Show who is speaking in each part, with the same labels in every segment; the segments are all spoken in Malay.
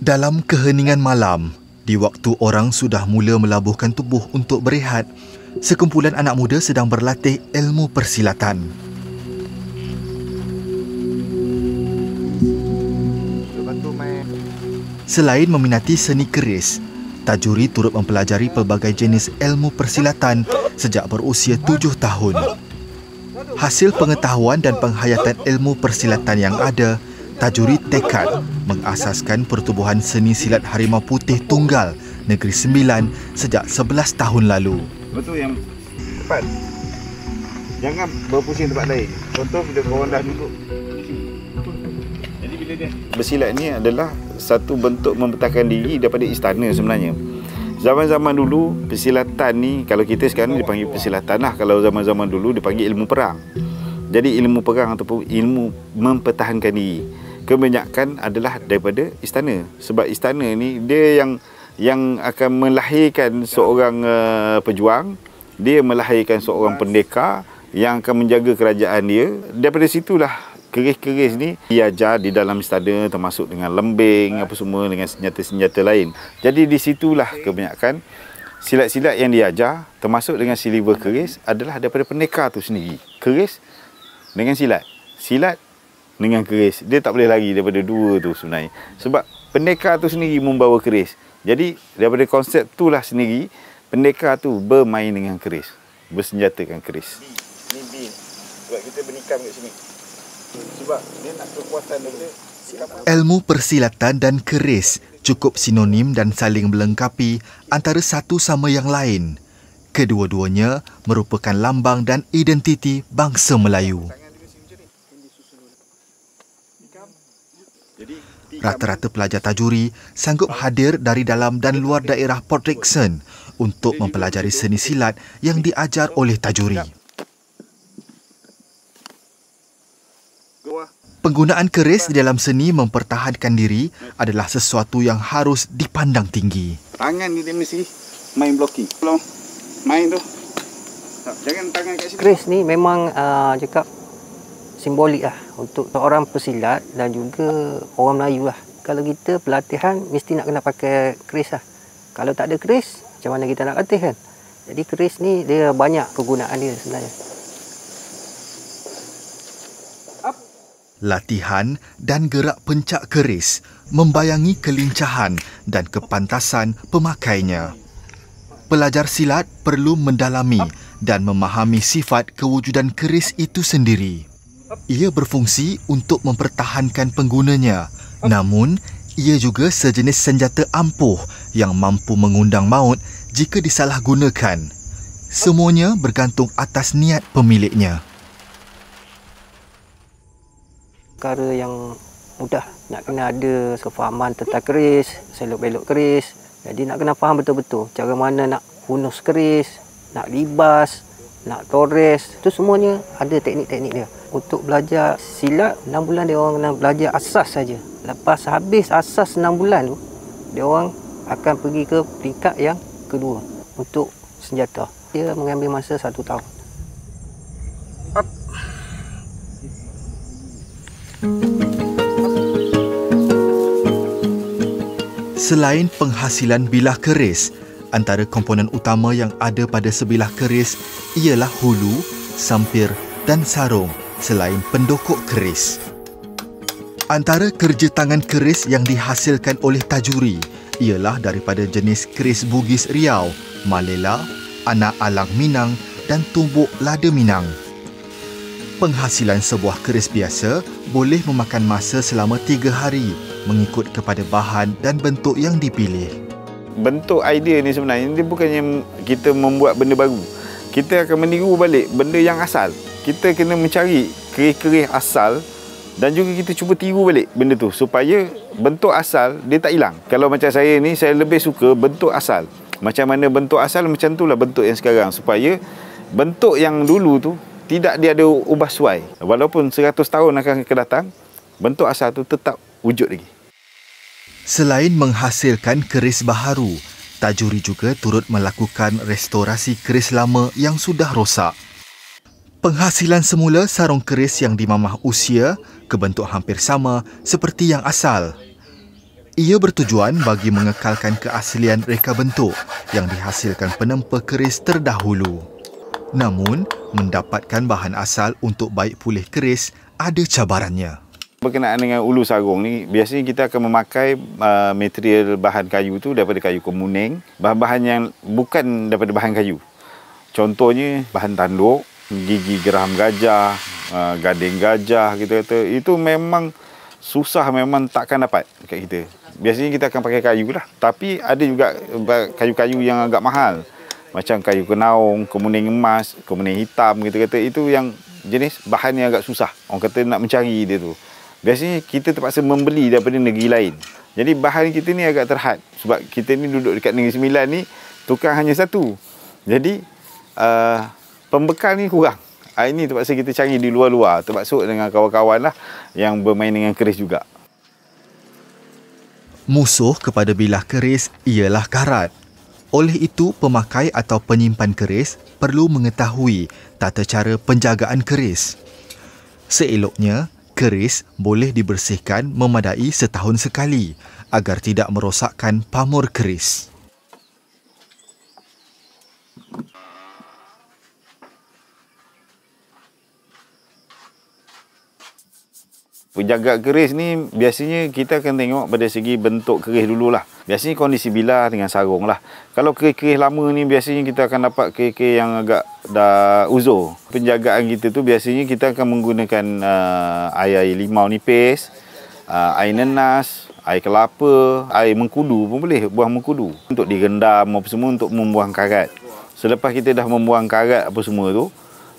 Speaker 1: Dalam keheningan malam, di waktu orang sudah mula melabuhkan tubuh untuk berehat, sekumpulan anak muda sedang berlatih ilmu persilatan. Selain meminati seni keris, Tajuri turut mempelajari pelbagai jenis ilmu persilatan sejak berusia 7 tahun. Hasil pengetahuan dan penghayatan ilmu persilatan yang ada, Tajuri tekad mengasaskan Pertubuhan Seni Silat Harimau Putih Tunggal Negeri Sembilan sejak 11 tahun lalu.
Speaker 2: Betul yang tepat. Jangan berpusing tempat lain. Contoh bila korang dah duduk. Jadi bila dia bersilat ni adalah satu bentuk membentangkan diri daripada istana sebenarnya. Zaman-zaman dulu persilatan ni, kalau kita sekarang dipanggil persilatan lah, kalau zaman-zaman dulu dipanggil ilmu perang. Jadi ilmu perang ataupun ilmu mempertahankan diri kebanyakan adalah daripada istana. Sebab istana ni dia yang akan melahirkan seorang pejuang, dia melahirkan seorang pendekar yang akan menjaga kerajaan dia. Daripada situlah keris-keris ni diajar di dalam istana, termasuk dengan lembing apa semua, dengan senjata-senjata lain. Jadi di situlah kebanyakan silat-silat yang diajar, termasuk dengan silver keris, adalah daripada pendekar tu sendiri. Keris dengan silat, silat dengan keris. Dia tak boleh lari daripada dua tu sebenarnya. Sebab pendekar tu sendiri membawa keris. Jadi daripada konsep itulah sendiri, pendekar tu bermain dengan keris, bersenjatakan keris. Ni bin. Sebab kita bernikam kat sini. Sebab dia nak kekuatan daripada
Speaker 1: ilmu persilatan dan keris cukup sinonim dan saling melengkapi antara satu sama yang lain. Kedua-duanya merupakan lambang dan identiti bangsa Melayu. Rata-rata pelajar Tajuri sanggup hadir dari dalam dan luar daerah Port Dickson untuk mempelajari seni silat yang diajar oleh Tajuri. Penggunaan keris di dalam seni mempertahankan diri adalah sesuatu yang harus dipandang tinggi.
Speaker 2: Tangan ni dia mesti main blocking. Kalau main tu, jangan tangan kat sini.
Speaker 3: Keris ni memang cakap simbolik lah untuk orang pesilat dan juga orang Melayu lah. Kalau kita pelatihan mesti nak kena pakai keris lah. Kalau tak ada keris, macam mana kita nak latih kan? Jadi keris ni dia banyak kegunaan dia sebenarnya.
Speaker 1: Latihan dan gerak pencak keris membayangi kelincahan dan kepantasan pemakainya. Pelajar silat perlu mendalami dan memahami sifat kewujudan keris itu sendiri. Ia berfungsi untuk mempertahankan penggunanya, namun ia juga sejenis senjata ampuh yang mampu mengundang maut jika disalahgunakan. Semuanya bergantung atas niat pemiliknya.
Speaker 3: Perkara yang mudah, nak kena ada kefahaman tentang keris, selok-belok keris. Jadi nak kena faham betul-betul cara mana nak hunus keris, nak libas, nak tores. Itu semuanya ada teknik-teknik dia. Untuk belajar silat 6 bulan dia orang kena belajar asas saja. Lepas habis asas 6 bulan tu, dia orang akan pergi ke peringkat yang kedua untuk senjata. Dia mengambil masa 1 tahun.
Speaker 1: Selain penghasilan bilah keris, antara komponen utama yang ada pada sebilah keris ialah hulu, sampir dan sarung selain pendokok keris. Antara kerja tangan keris yang dihasilkan oleh Tajuri ialah daripada jenis keris Bugis Riau, Malela, Anak Alang Minang dan Tumbuk Lada Minang. Penghasilan sebuah keris biasa boleh memakan masa selama 3 hari mengikut kepada bahan dan bentuk yang dipilih.
Speaker 2: Bentuk idea ni sebenarnya dia bukannya kita membuat benda baru. Kita akan meniru balik benda yang asal. Kita kena mencari keris-keris asal dan juga kita cuba tiru balik benda tu supaya bentuk asal dia tak hilang. Kalau macam saya ni, saya lebih suka bentuk asal. Macam mana bentuk asal, macam itulah bentuk yang sekarang, supaya bentuk yang dulu tu tidak dia ada ubah suai. Walaupun 100 tahun akan datang, bentuk asal tu tetap wujud lagi.
Speaker 1: Selain menghasilkan keris baharu, Tajuri juga turut melakukan restorasi keris lama yang sudah rosak. Penghasilan semula sarung keris yang dimamah usia kebentuk hampir sama seperti yang asal. Ia bertujuan bagi mengekalkan keaslian reka bentuk yang dihasilkan penempa keris terdahulu. Namun, mendapatkan bahan asal untuk baik pulih keris ada cabarannya.
Speaker 2: Berkenaan dengan ulu sarung ni, biasanya kita akan memakai material bahan kayu tu daripada kayu kemuning, bahan-bahan yang bukan daripada bahan kayu. Contohnya bahan tanduk, gigi geram gajah, gading gajah, kita kata itu memang susah, memang takkan dapat dekat kita. Biasanya kita akan pakai kayu lah, tapi ada juga kayu-kayu yang agak mahal, macam kayu kenaung, kemuning emas, kemuning hitam, kita kata itu yang jenis bahan yang agak susah. Orang kata nak mencari dia tu. Biasanya kita terpaksa membeli daripada negeri lain. Jadi bahan kita ni agak terhad sebab kita ni duduk dekat Negeri Sembilan ni, tukang hanya satu. Jadi pembekal ni kurang. Ini terpaksa kita cari di luar-luar, terpaksa dengan kawan-kawan lah yang bermain dengan keris juga.
Speaker 1: Musuh kepada bilah keris ialah karat. Oleh itu, pemakai atau penyimpan keris perlu mengetahui tata cara penjagaan keris. Seeloknya, keris boleh dibersihkan memadai setahun sekali agar tidak merosakkan pamor keris.
Speaker 2: Penjaga keris ni biasanya kita akan tengok pada segi bentuk keris dululah. Biasanya kondisi bilah dengan sarung lah. Kalau keris-keris lama ni biasanya kita akan dapat keris yang agak dah uzur. Penjagaan kita tu biasanya kita akan menggunakan air limau nipis, air nenas, air kelapa, air mengkudu pun boleh, buah mengkudu. Untuk direndam apa semua untuk membuang karat. Selepas kita dah membuang karat apa semua tu,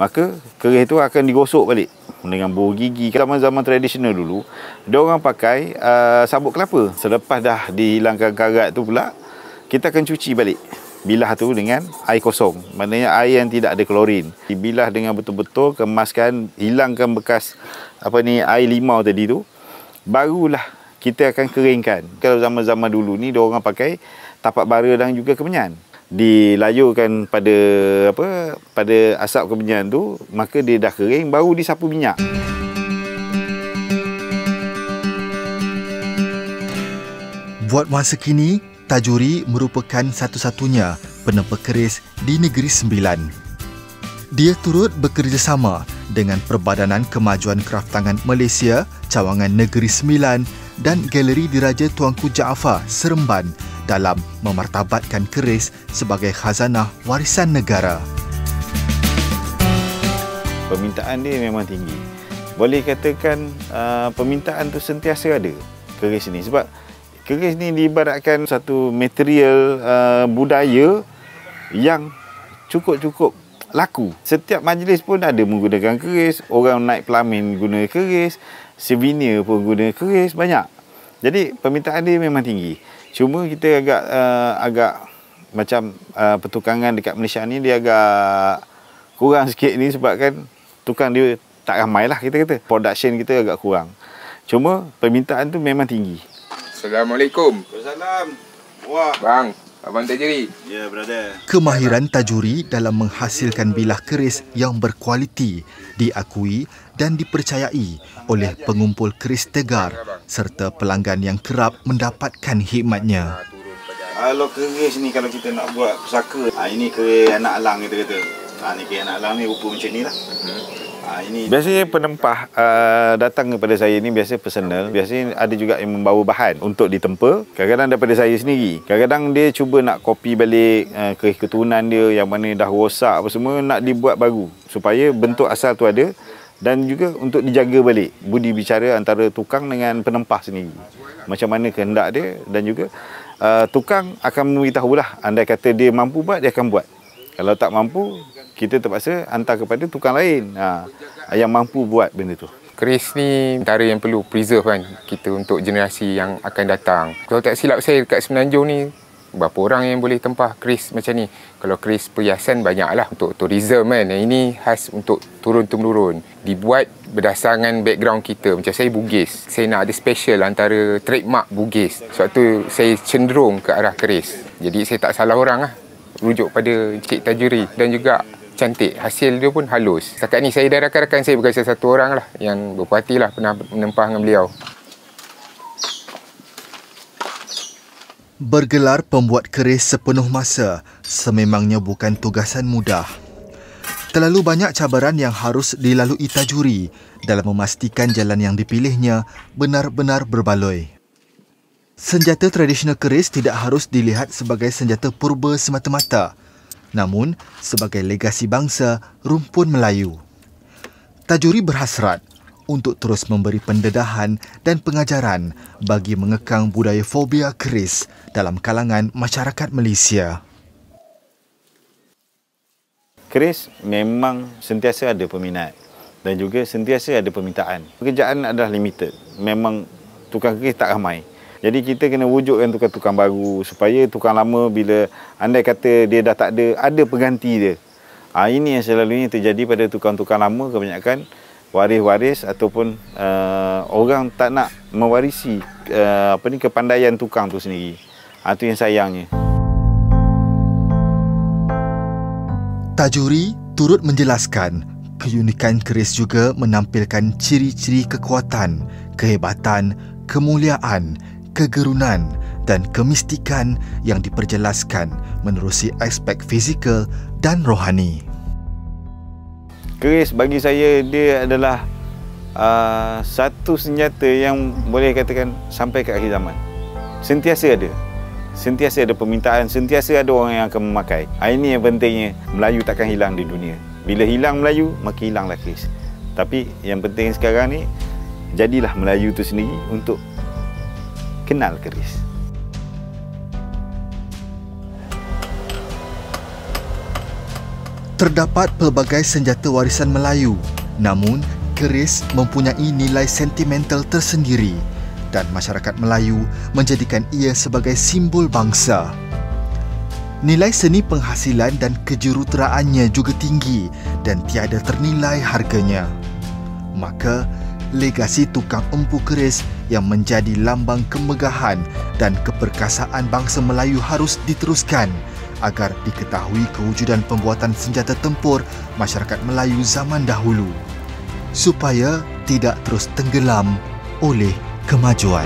Speaker 2: maka keris tu akan digosok balik dengan buah gigi. Zaman-zaman tradisional dulu, dia orang pakai sabut kelapa. Selepas dah dihilangkan karat tu pula, kita akan cuci balik bilah tu dengan air kosong. Maknanya air yang tidak ada klorin. Dibilah dengan betul-betul, kemaskan, hilangkan bekas air limau tadi tu, barulah kita akan keringkan. Kalau zaman-zaman dulu ni, dia orang pakai tapak bara dan juga kemenyan. Dilayurkan pada asap kemenyan tu, maka dia dah kering, baru disapu minyak.
Speaker 1: Buat masa kini, Tajuri merupakan satu-satunya penempa keris di Negeri Sembilan. Dia turut bekerjasama dengan Perbadanan Kemajuan Kraftangan Malaysia, Cawangan Negeri Sembilan dan Galeri Diraja Tuanku Jaafar, Seremban dalam memartabatkan keris sebagai khazanah warisan negara.
Speaker 2: Permintaan dia memang tinggi. Boleh katakan permintaan tu sentiasa ada keris ni, sebab keris ni diibaratkan satu material budaya yang cukup-cukup laku. Setiap majlis pun ada menggunakan keris, orang naik pelamin guna keris, souvenir pun guna keris, banyak. Jadi permintaan dia memang tinggi. Cuma kita agak macam pertukangan dekat Malaysia ni dia agak kurang sikit ni, sebab kan tukang dia tak ramai lah, kita kata. Production kita agak kurang. Cuma permintaan tu memang tinggi.
Speaker 4: Assalamualaikum.
Speaker 2: Waalaikumsalam. Wah.
Speaker 4: Bang, Abang Tajuri.
Speaker 2: Ya, brother.
Speaker 1: Kemahiran Tajuri dalam menghasilkan bilah keris yang berkualiti diakui dan dipercayai oleh pengumpul keris tegar serta pelanggan yang kerap mendapatkan khidmatnya.
Speaker 2: Kalau keris ni, kalau kita nak buat pusaka, ini keris anak alang kita kata. Ni keris anak alang ni rupa macam ni lah. Ini biasanya penempah datang kepada saya ni biasa personal. Biasanya ada juga yang membawa bahan untuk ditempa. Kadang-kadang daripada saya sendiri. Kadang-kadang dia cuba nak copy balik keris keturunan dia yang mana dah rosak apa semua, nak dibuat baru supaya bentuk asal tu ada, dan juga untuk dijaga balik budi bicara antara tukang dengan penempah sendiri. Macam mana kehendak dia, dan juga tukang akan memberitahulah, andai kata dia mampu buat, dia akan buat. Kalau tak mampu, kita terpaksa hantar kepada tukang lain yang mampu buat benda tu.
Speaker 4: Keris ni antara yang perlu preserve kan kita untuk generasi yang akan datang. Kalau tak silap saya, dekat Semenanjung ni berapa orang yang boleh tempah keris macam ni. Kalau keris perhiasan banyaklah untuk tourism kan. Ini khas untuk turun-temurun. Dibuat berdasarkan background kita. Macam saya Bugis. Saya nak ada special antara trademark Bugis. Sebab tu saya cenderung ke arah keris. Jadi saya tak salah orang lah. Rujuk pada Encik Tajuri. Dan juga cantik, hasil dia pun halus. Setakat ni saya dan rakan-rakan saya bukan salah satu orang lah yang berpuati lah pernah menempah dengan beliau.
Speaker 1: Bergelar pembuat keris sepenuh masa sememangnya bukan tugasan mudah. Terlalu banyak cabaran yang harus dilalui Tajuri dalam memastikan jalan yang dipilihnya benar-benar berbaloi. Senjata tradisional keris tidak harus dilihat sebagai senjata purba semata-mata, namun sebagai legasi bangsa rumpun Melayu. Tajuri berhasrat untuk terus memberi pendedahan dan pengajaran bagi mengekang budaya fobia keris dalam kalangan masyarakat Malaysia.
Speaker 2: Keris memang sentiasa ada peminat dan juga sentiasa ada permintaan. Pekerjaan adalah limited. Memang tukang keris tak ramai. Jadi kita kena wujudkan tukang-tukang baru supaya tukang lama bila andai kata dia dah tak ada pengganti dia. Ini yang selalunya terjadi pada tukang-tukang lama, kebanyakan waris-waris ataupun orang tak nak mewarisi kepandaian tukang tu sendiri. Itu yang sayangnya.
Speaker 1: Tajuri turut menjelaskan keunikan keris juga menampilkan ciri-ciri kekuatan, kehebatan, kemuliaan, kegerunan dan kemistikan yang diperjelaskan menerusi aspek fizikal dan rohani.
Speaker 2: Keris bagi saya dia adalah satu senjata yang boleh katakan sampai ke akhir zaman. Sentiasa ada. Sentiasa ada permintaan, sentiasa ada orang yang akan memakai. Ini yang pentingnya, Melayu takkan hilang di dunia. Bila hilang Melayu, maka hilanglah keris. Tapi yang penting sekarang ni, jadilah Melayu tu sendiri untuk kenal keris.
Speaker 1: Terdapat pelbagai senjata warisan Melayu, namun keris mempunyai nilai sentimental tersendiri dan masyarakat Melayu menjadikan ia sebagai simbol bangsa. Nilai seni penghasilan dan kejuruteraannya juga tinggi dan tiada ternilai harganya. Maka, legasi tukang empu keris yang menjadi lambang kemegahan dan keperkasaan bangsa Melayu harus diteruskan agar diketahui kewujudan pembuatan senjata tempur masyarakat Melayu zaman dahulu supaya tidak terus tenggelam oleh kemajuan.